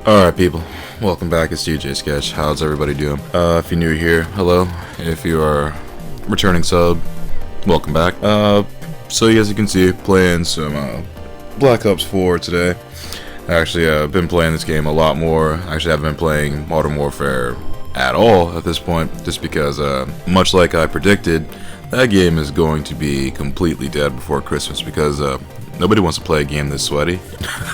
Alright people, welcome back, it's DJ Sketch. How's everybody doing? If you're new here, hello. If you are returning sub, welcome back. So as you can see, playing some Black Ops 4 today. Actually, I've been playing this game a lot more. Actually, I haven't been playing Modern Warfare at all at this point, just because, much like I predicted, that game is going to be completely dead before Christmas, because nobody wants to play a game this sweaty.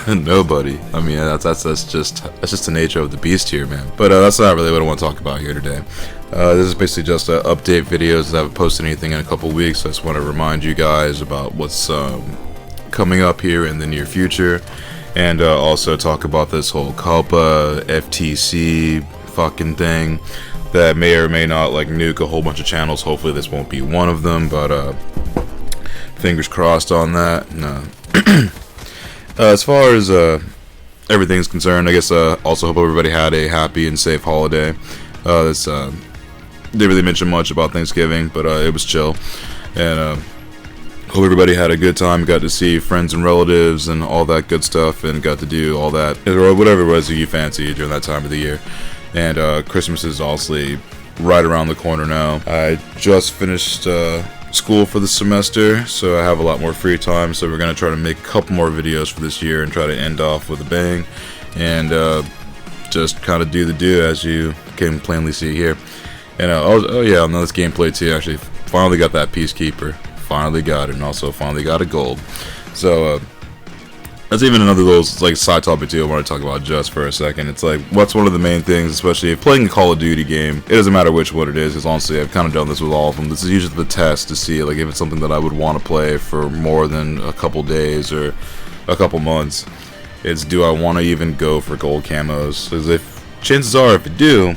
Nobody. I mean, that's just the nature of the beast here, man. But that's not really what I want to talk about here today. This is basically just update videos. I haven't posted anything in a couple weeks, so I just want to remind you guys about what's coming up here in the near future, and also talk about this whole COPPA FTC fucking thing that may or may not like nuke a whole bunch of channels. Hopefully this won't be one of them, but fingers crossed on that. No. As far as everything's concerned, I guess also hope everybody had a happy and safe holiday. Didn't really mention much about Thanksgiving, but it was chill, and hope everybody had a good time. Got to see friends and relatives and all that good stuff, and got to do all that, or whatever it was that you fancy during that time of the year. And Christmas is obviously right around the corner now. I just finished school for the semester, so I have a lot more free time, so we're going to try to make a couple more videos for this year and try to end off with a bang, and just kind of do the do, as you can plainly see here. And oh yeah, on this gameplay too, actually finally got that Peacekeeper, finally got it, and also finally got a gold. So that's even another of those like side topic too I want to talk about just for a second. It's like, what's one of the main things, especially if playing a Call of Duty game, it doesn't matter which one it is, because honestly I've kind of done this with all of them. This is usually the test to see like if it's something that I would want to play for more than a couple days or a couple months. It's, do I want to even go for gold camos? Because if chances are, if you do,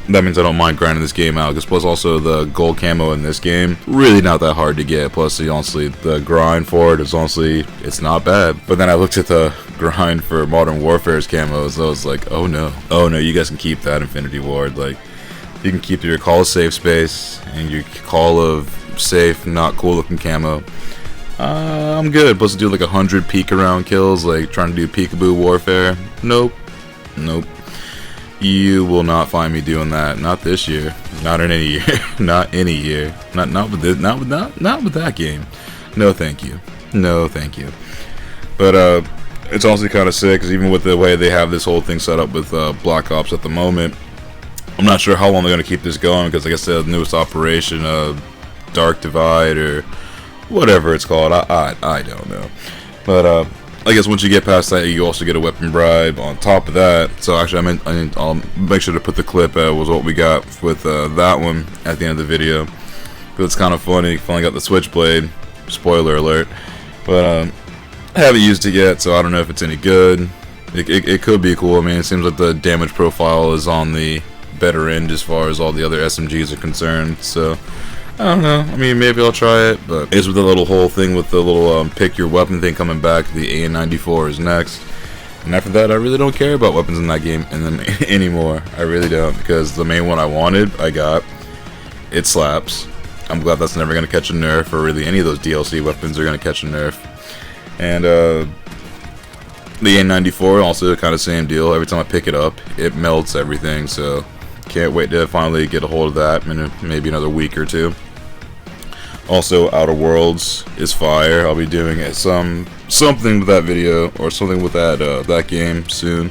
that means I don't mind grinding this game out, because plus also the gold camo in this game, really not that hard to get. Plus honestly, the grind for it is honestly, it's not bad. But then I looked at the grind for Modern Warfare's camos, I was like, oh no, you guys can keep that Infinity Ward. Like, you can keep your Call of Safe Space and your Call of Safe, not cool looking camo. I'm good. Plus to do like 100 peek around kills, like trying to do peekaboo warfare. Nope. You will not find me doing that. Not this year. Not in any year. Not any year. Not with this. Not with that game. No, thank you. No, thank you. But it's also kind of sick, because even with the way they have this whole thing set up with Black Ops at the moment, I'm not sure how long they're gonna keep this going, because like I said, the newest operation, Dark Divide or whatever it's called, I don't know. But I guess once you get past that, you also get a weapon bribe on top of that. So actually, I'll make sure to put the clip was what we got with that one at the end of the video, because it's kind of funny. Finally got the Switchblade. Spoiler alert. But I haven't used it yet, so I don't know if it's any good. It could be cool. I mean, it seems like the damage profile is on the better end as far as all the other SMGs are concerned. So I don't know. I mean, maybe I'll try it, but it's with the little whole thing with the little pick your weapon thing coming back. The AN-94 is next, and after that, I really don't care about weapons in that game anymore. I really don't, because the main one I wanted, I got. It slaps. I'm glad that's never gonna catch a nerf, or really any of those DLC weapons are gonna catch a nerf. And the AN-94 also kind of same deal. Every time I pick it up, it melts everything. So can't wait to finally get a hold of that in maybe another week or two. Also, Outer Worlds is fire. I'll be doing something with that video, or something with that game soon.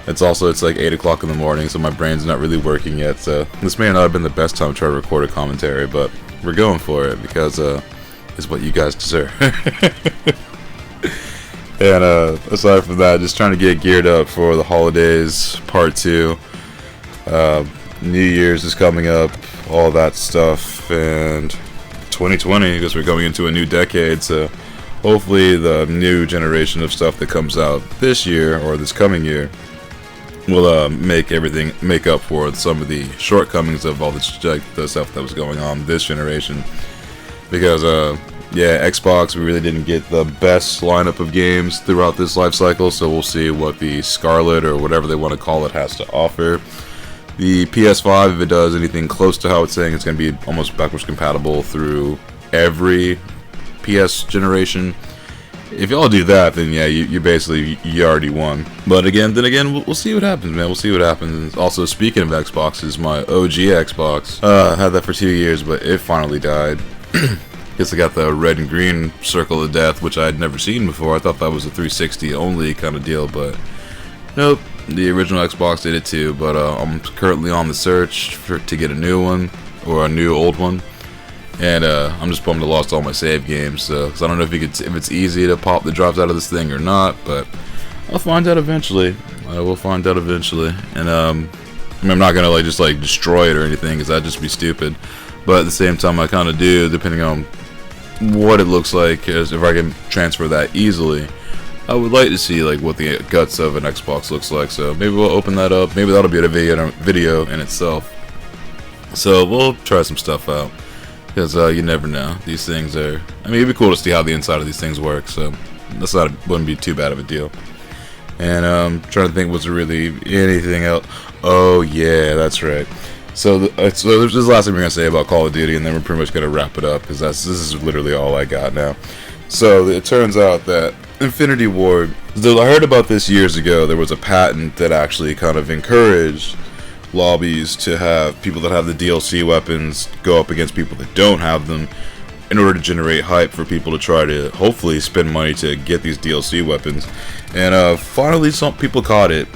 It's like 8 o'clock in the morning, so my brain's not really working yet. So this may not have been the best time to try to record a commentary, but we're going for it, because it's what you guys deserve. And aside from that, just trying to get geared up for the holidays, part 2. New Year's is coming up, all that stuff, and 2020, because we're going into a new decade, so hopefully the new generation of stuff that comes out this year, or this coming year, will make up for some of the shortcomings of all the stuff that was going on this generation. Because yeah, Xbox, we really didn't get the best lineup of games throughout this life cycle, so we'll see what the Scarlet, or whatever they want to call it, has to offer. The PS5, if it does anything close to how it's saying, it's going to be almost backwards compatible through every PS generation. If y'all do that, then yeah, you basically you already won. But again, we'll see what happens, man. We'll see what happens. And also, speaking of Xboxes, my OG Xbox, I had that for 2 years, but it finally died. Guess I got the red and green circle of death, which I had never seen before. I thought that was a 360 only kind of deal, but nope. The original Xbox did it too. But I'm currently on the search to get a new one or a new old one. And I'm just bummed I lost all my save games, because I don't know if it's easy to pop the drives out of this thing or not, but I'll find out eventually. I will find out eventually. And I mean, I'm not gonna just destroy it or anything, because that'd just be stupid. But at the same time, I kind of do, depending on what it looks like, as if I can transfer that easily. I would like to see what the guts of an Xbox looks like. So maybe we'll open that up. Maybe that'll be a video in itself. So we'll try some stuff out. Because you never know. These things are... I mean, it'd be cool to see how the inside of these things work. So wouldn't be too bad of a deal. And trying to think, was there really anything else? Oh, yeah, that's right. So this is the last thing we're going to say about Call of Duty, and then we're pretty much going to wrap it up. Because this is literally all I got now. So it turns out that Infinity Ward... I heard about this years ago. There was a patent that actually kind of encouraged lobbies to have people that have the DLC weapons go up against people that don't have them, in order to generate hype for people to try to hopefully spend money to get these DLC weapons. And finally some people caught it.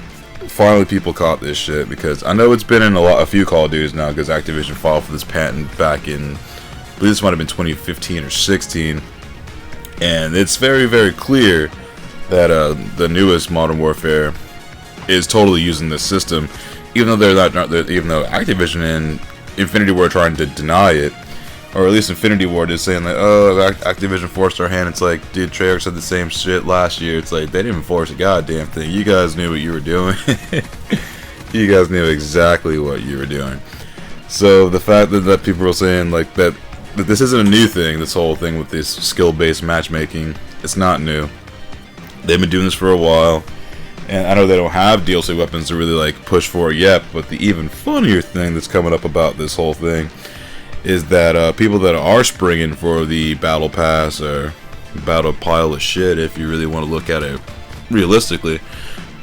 Finally people caught this shit, because I know it's been in a few Call of Duties now, because Activision filed for this patent back in, I believe this might have been 2015 or 16, and it's very, very clear that the newest Modern Warfare is totally using this system. Even though even though Activision and Infinity Ward are trying to deny it, or at least Infinity Ward is saying that, oh, Activision forced our hand. It's like, dude, Treyarch said the same shit last year. It's like, they didn't force a goddamn thing. You guys knew what you were doing. You guys knew exactly what you were doing. So the fact that people are saying that this isn't a new thing, this whole thing with this skill-based matchmaking, it's not new. They've been doing this for a while. And I know they don't have DLC weapons to really push for it yet, but the even funnier thing that's coming up about this whole thing is that people that are springing for the battle pass, or battle pile of shit, if you really want to look at it realistically,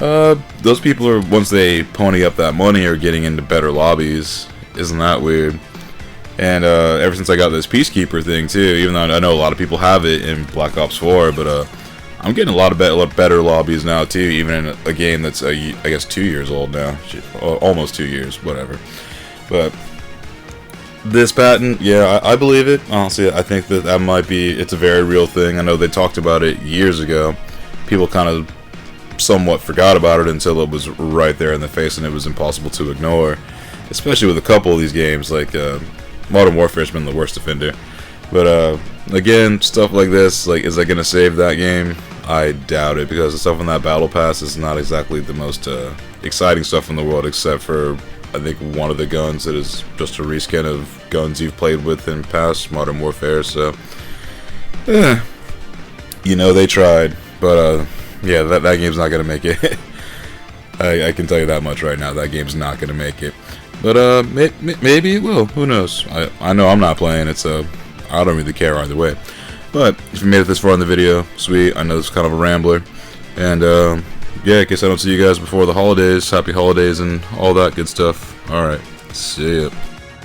those people are, once they pony up that money, are getting into better lobbies. Isn't that weird? And ever since I got this Peacekeeper thing too, even though I know a lot of people have it in Black Ops 4, but I'm getting a lot better lobbies now too, even in a game that's I guess 2 years old now. Shit, almost 2 years, whatever. But this patent, yeah, I believe it. Honestly, I think that might be, it's a very real thing. I know they talked about it years ago. People kind of somewhat forgot about it until it was right there in the face and it was impossible to ignore. Especially with a couple of these games, Modern Warfare's been the worst offender. But again, stuff like this, is that gonna save that game? I doubt it, because the stuff in that battle pass is not exactly the most exciting stuff in the world, except for I think one of the guns that is just a reskin of guns you've played with in past Modern Warfare. So they tried, but yeah, that game's not gonna make it. I can tell you that much right now. That game's not gonna make it, but maybe it will. Who knows? I know I'm not playing it, so I don't really care either way. But if you made it this far in the video, sweet. I know this is kind of a rambler. And yeah, in case I don't see you guys before the holidays, happy holidays and all that good stuff. Alright, see ya.